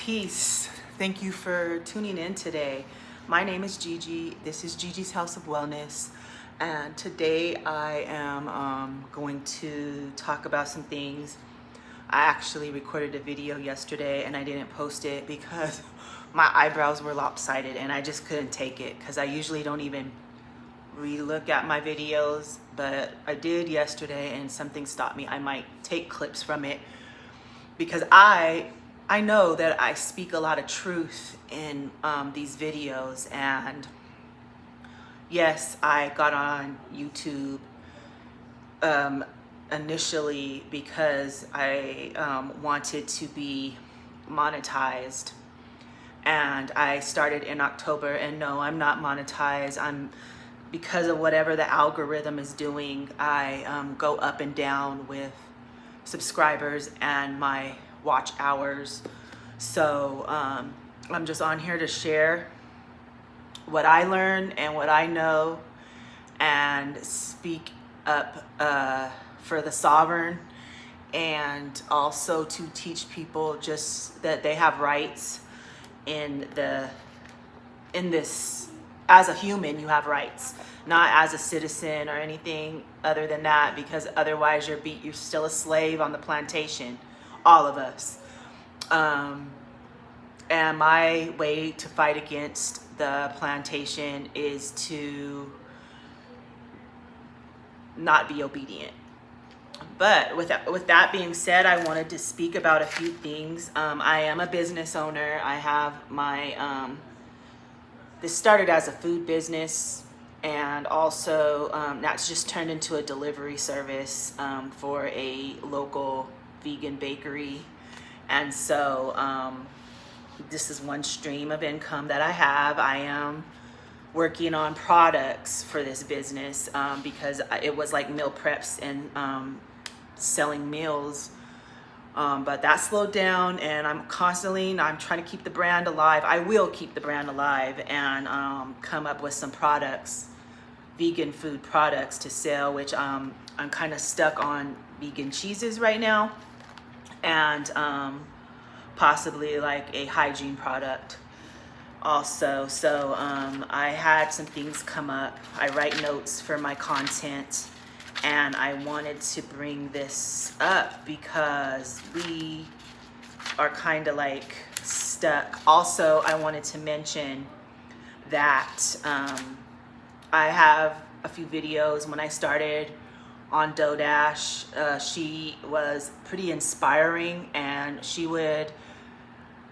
Peace. Thank you for tuning in today. My name is Gigi. This is Gigi's House of Wellness. And today I am going to talk about some things. I actually recorded a video yesterday and I didn't post it because my eyebrows were lopsided and I just couldn't take it because I usually don't even re-look at my videos, but I did yesterday and something stopped me. I might take clips from it because I know that I speak a lot of truth in these videos. And yes, I got on YouTube initially because I wanted to be monetized, and I started in October, and no, I'm not monetized. Because of whatever the algorithm is doing, I go up and down with subscribers and my watch hours. So I'm just on here to share what I learned and what I know and speak up for the sovereign, and also to teach people just that they have rights in this. As a human, you have rights, not as a citizen or anything other than that, because otherwise you're still a slave on the plantation, all of us. And my way to fight against the plantation is to not be obedient. But with that being said, I wanted to speak about a few things. I am a business owner. I have my this started as a food business, and also that's just turned into a delivery service for a local vegan bakery. And so this is one stream of income that I have. I am working on products for this business because it was like meal preps and selling meals. But that slowed down, and I'm trying to keep the brand alive. I will keep the brand alive and come up with some products, vegan food products to sell, which I'm kind of stuck on vegan cheeses right now, and possibly like a hygiene product also. So I had some things come up. I write notes for my content, and I wanted to bring this up because we are kind of like stuck. Also, I wanted to mention that I have a few videos. When I started on DoDash, she was pretty inspiring, and she would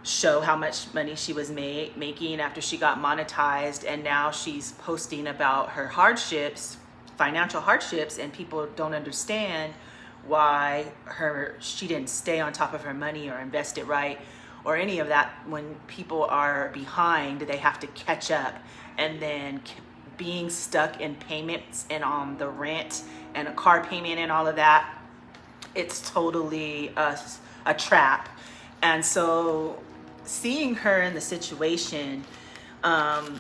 show how much money she was making after she got monetized. And now she's posting about her financial hardships, and people don't understand why she didn't stay on top of her money or invest it right or any of that. When people are behind, they have to catch up, and then being stuck in payments and on the rent and a car payment and all of that, it's totally a trap. And so seeing her in the situation, I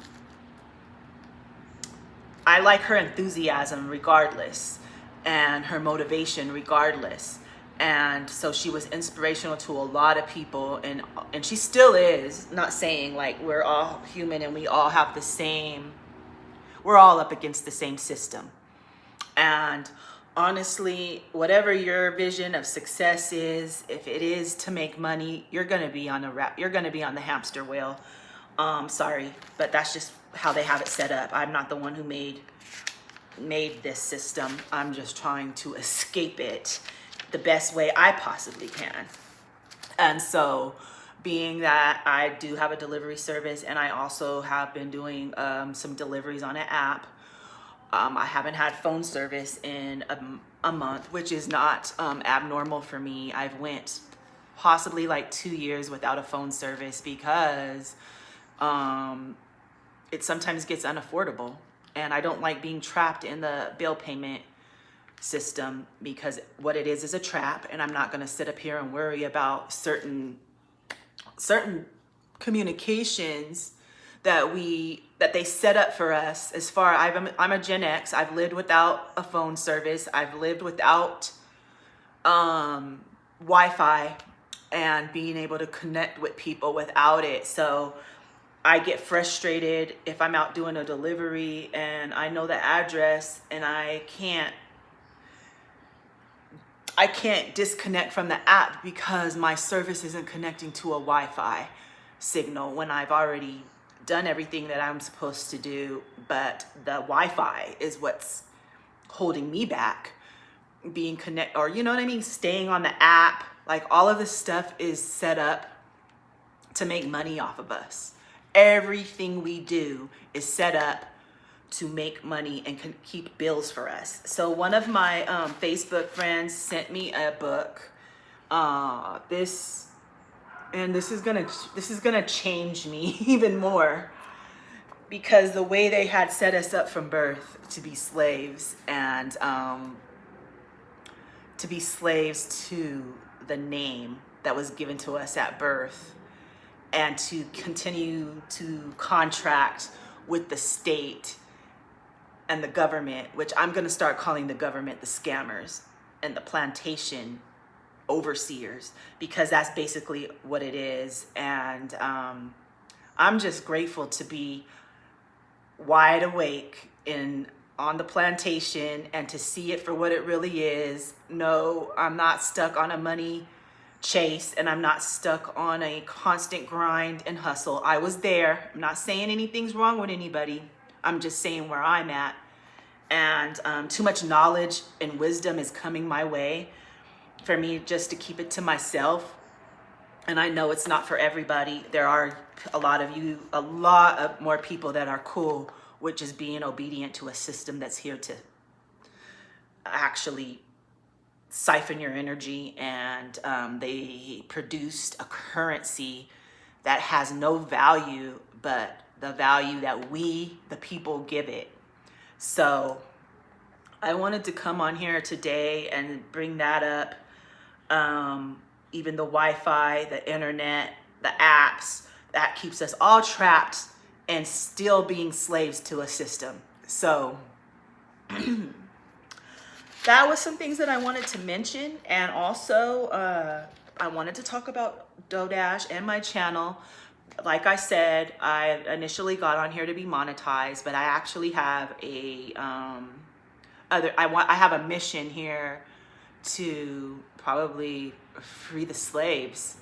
like her enthusiasm regardless, and her motivation regardless. And so she was inspirational to a lot of people, and she still is. Not saying like we're all human and we all have we're all up against the same system. And honestly, whatever your vision of success is, if it is to make money, you're gonna be on the hamster wheel. Sorry, but that's just how they have it set up. I'm not the one who made this system. I'm just trying to escape it the best way I possibly can. And so, being that I do have a delivery service, and I also have been doing some deliveries on an app, I haven't had phone service in a month, which is not abnormal for me. I've went possibly like 2 years without a phone service because it sometimes gets unaffordable, and I don't like being trapped in the bill payment system, because what it is a trap, and I'm not going to sit up here and worry about certain communications that they set up for us. I'm a Gen X. I've lived without a phone service. I've lived without Wi-Fi and being able to connect with people without it. So I get frustrated if I'm out doing a delivery and I know the address and I can't disconnect from the app because my service isn't connecting to a Wi-Fi signal when I've already done everything that I'm supposed to do, but the Wi-Fi is what's holding me back being connect, or you know what I mean, staying on the app. Like all of this stuff is set up to make money off of us. Everything we do is set up to make money and can keep bills for us. So one of my Facebook friends sent me a book. This is gonna change me even more, because the way they had set us up from birth to be slaves, and to be slaves to the name that was given to us at birth, and to continue to contract with the state and the government, which I'm going to start calling the government the scammers and the plantation overseers, because that's basically what it is. And I'm just grateful to be wide awake on the plantation and to see it for what it really is. No, I'm not stuck on a money chase, and I'm not stuck on a constant grind and hustle. I was there. I'm not saying anything's wrong with anybody. I'm just saying where I'm at. And too much knowledge and wisdom is coming my way for me just to keep it to myself. And I know it's not for everybody. There are a lot of more people that are cool with just being obedient to a system that's here to actually siphon your energy. And they produced a currency that has no value but the value that we, the people, give it. So I wanted to come on here today and bring that up. Even the Wi-Fi, the internet, the apps, that keeps us all trapped and still being slaves to a system. So that was some things that I wanted to mention. And also I wanted to talk about DoorDash and my channel. Like I said, I initially got on here to be monetized, but I actually have I have a mission here to probably free the slaves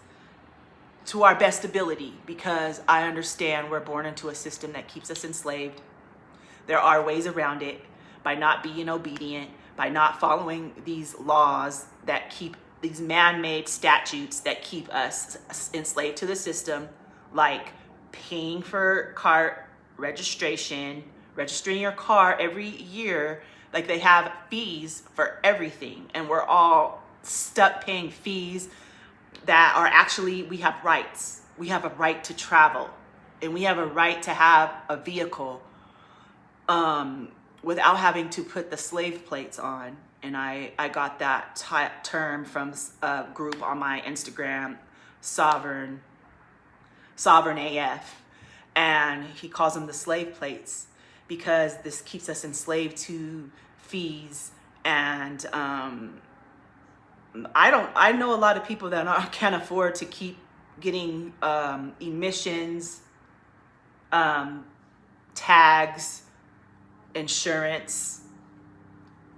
to our best ability, because I understand we're born into a system that keeps us enslaved. There are ways around it by not being obedient, by not following these laws that keep these man-made statutes that keep us enslaved to the system, like paying for car registration, registering your car every year. Like they have fees for everything, and we're all stuck paying fees that are actually, we have rights. We have a right to travel, and we have a right to have a vehicle without having to put the slave plates on. And I got that term from a group on my Instagram, Sovereign AF, and he calls them the slave plates, because this keeps us enslaved to fees. And I know a lot of people that can't afford to keep getting emissions, tags, insurance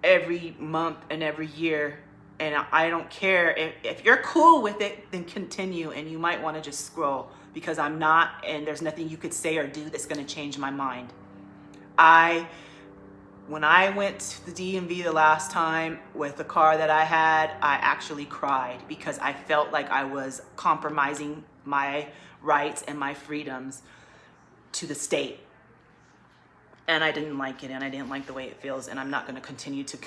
every month and every year. And I don't care. If you're cool with it, then continue, and you might want to just scroll, because I'm not, and there's nothing you could say or do that's going to change my mind. When I went to the DMV the last time with the car that I had, I actually cried, because I felt like I was compromising my rights and my freedoms to the state. And I didn't like it, and I didn't like the way it feels, and I'm not going to continue to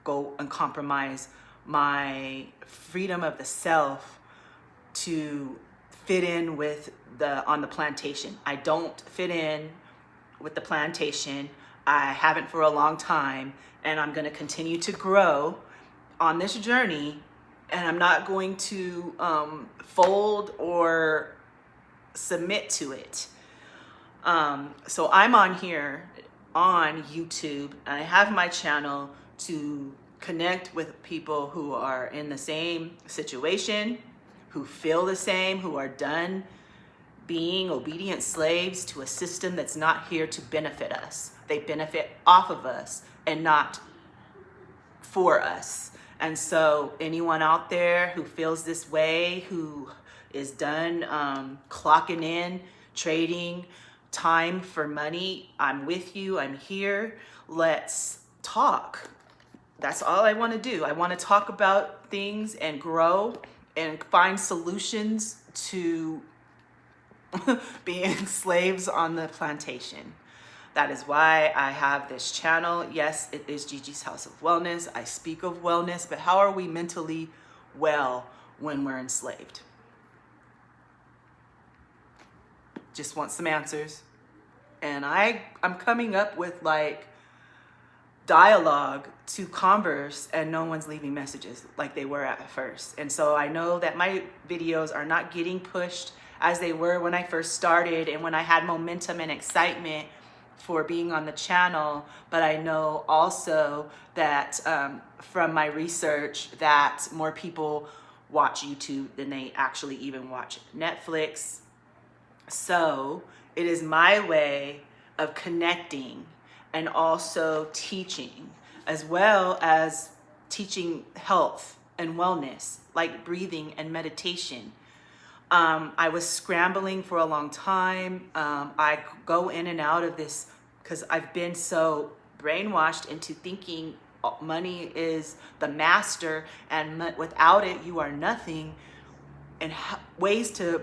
go and compromise my freedom of the self to fit in with on the plantation. I don't fit in with the plantation. I haven't for a long time, and I'm going to continue to grow on this journey, and I'm not going to fold or submit to it. So I'm on here on YouTube, and I have my channel to connect with people who are in the same situation, who feel the same, who are done being obedient slaves to a system that's not here to benefit us. They benefit off of us and not for us. And so anyone out there who feels this way, who is done clocking in, trading time for money, I'm with you, I'm here. Let's talk. That's all I want to do. I want to talk about things and grow and find solutions to being slaves on the plantation. That is why I have this channel. Yes, it is Gigi's House of Wellness. I speak of wellness, but how are we mentally well when we're enslaved? Just want some answers. And I'm coming up with like dialogue to converse, and no one's leaving messages like they were at first. And so I know that my videos are not getting pushed as they were when I first started and when I had momentum and excitement for being on the channel. But I know also that from my research that more people watch YouTube than they actually even watch Netflix. So it is my way of connecting and also teaching, as well as teaching health and wellness, like breathing and meditation. I was scrambling for a long time. I go in and out of this because I've been so brainwashed into thinking money is the master and without it you are nothing, and ways to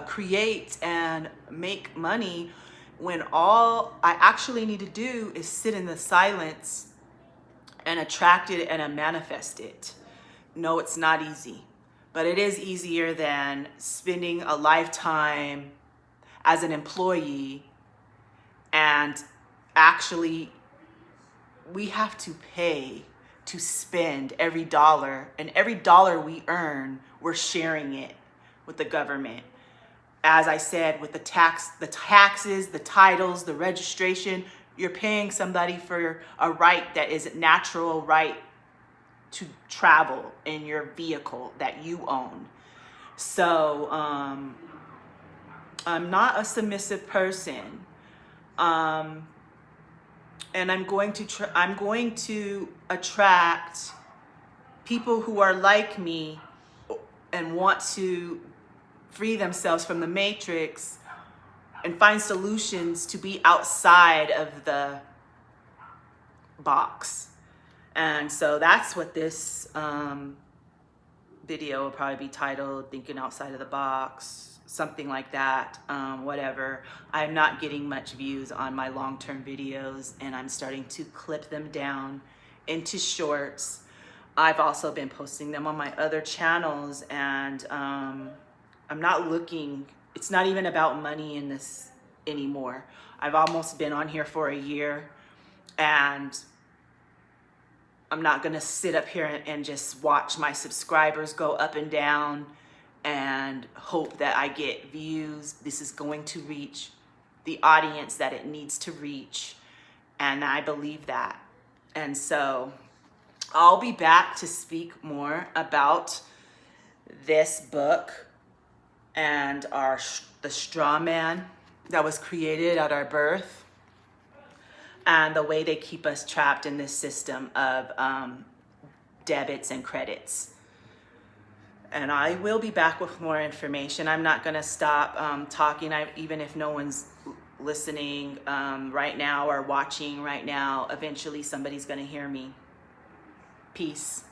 create and make money when all I actually need to do is sit in the silence and attract it and manifest it. No, it's not easy, but it is easier than spending a lifetime as an employee. And actually, we have to pay to spend every dollar, and every dollar we earn, we're sharing it with the government. As I said, with the taxes, the titles, the registration, you're paying somebody for a right that is a natural right to travel in your vehicle that you own. So I'm not a submissive person, and I'm going to attract people who are like me and want to free themselves from the matrix and find solutions to be outside of the box. And so that's what this video will probably be titled, Thinking Outside of the Box, something like that, whatever. I'm not getting much views on my long-term videos, and I'm starting to clip them down into shorts. I've also been posting them on my other channels, and I'm not looking, it's not even about money in this anymore. I've almost been on here for a year, and I'm not gonna sit up here and just watch my subscribers go up and down and hope that I get views. This is going to reach the audience that it needs to reach, and I believe that. And so I'll be back to speak more about this book and the straw man that was created at our birth, and the way they keep us trapped in this system of debits and credits. And I will be back with more information. I'm not gonna stop talking, even if no one's listening right now or watching right now. Eventually somebody's gonna hear me. Peace.